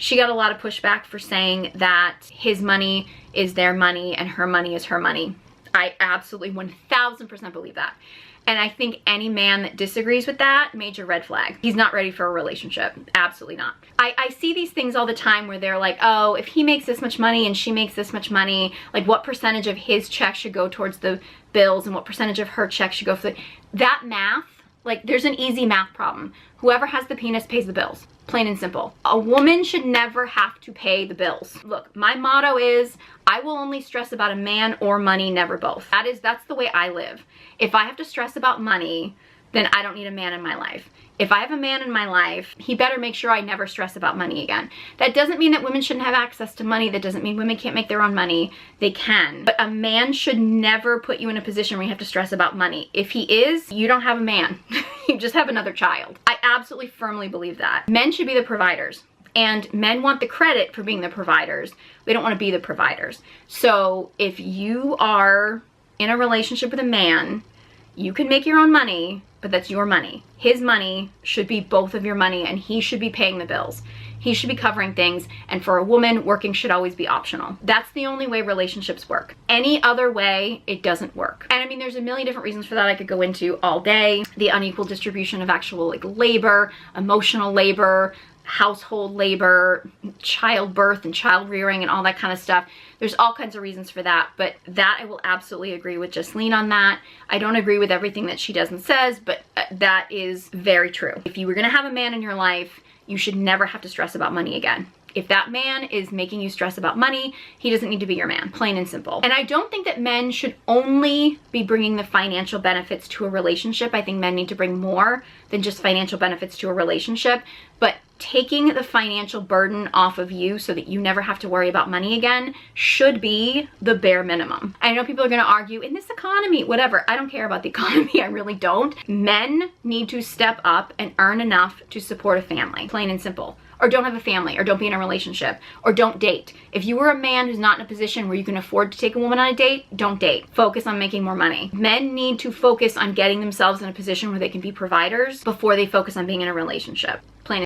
She got a lot of pushback for saying that his money is their money and her money is her money. I absolutely 1000% believe that. And I think any man that disagrees with that, major red flag. He's not ready for a relationship. Absolutely not. I see these things all the time where they're like, oh, if he makes this much money and she makes this much money, like what percentage of his check should go towards the bills and what percentage of her check should go for that math. Like, there's an easy math problem. Whoever has the penis pays the bills. Plain and simple. A woman should never have to pay the bills. Look, my motto is, I will only stress about a man or money, never both. That's the way I live. If I have to stress about money, then I don't need a man in my life. If I have a man in my life, he better make sure I never stress about money again. That doesn't mean that women shouldn't have access to money. That doesn't mean women can't make their own money. They can. But a man should never put you in a position where you have to stress about money. If he is, you don't have a man. You just have another child. I absolutely firmly believe that. Men should be the providers. And men want the credit for being the providers. They don't want to be the providers. So if you are in a relationship with a man, you can make your own money, but that's your money. His money should be both of your money, and he should be paying the bills. He should be covering things, and for a woman, working should always be optional. That's the only way relationships work. Any other way, it doesn't work. And I mean, there's a million different reasons for that I could go into all day. The unequal distribution of actual like labor, emotional labor, household labor, childbirth and child rearing and all that kind of stuff. There's all kinds of reasons for that, but that I will absolutely agree with Jasleen on that. I don't agree with everything that she does and says, but that is very true. If you were gonna have a man in your life, you should never have to stress about money again. If that man is making you stress about money, he doesn't need to be your man, plain and simple. And I don't think that men should only be bringing the financial benefits to a relationship. I think men need to bring more than just financial benefits to a relationship, but taking the financial burden off of you so that you never have to worry about money again should be the bare minimum. I know people are gonna argue, in this economy, whatever. I don't care about the economy, I really don't. Men need to step up and earn enough to support a family, plain and simple. Or don't have a family, or don't be in a relationship, or don't date. If you were a man who's not in a position where you can afford to take a woman on a date, don't date. Focus on making more money. Men need to focus on getting themselves in a position where they can be providers before they focus on being in a relationship. Plain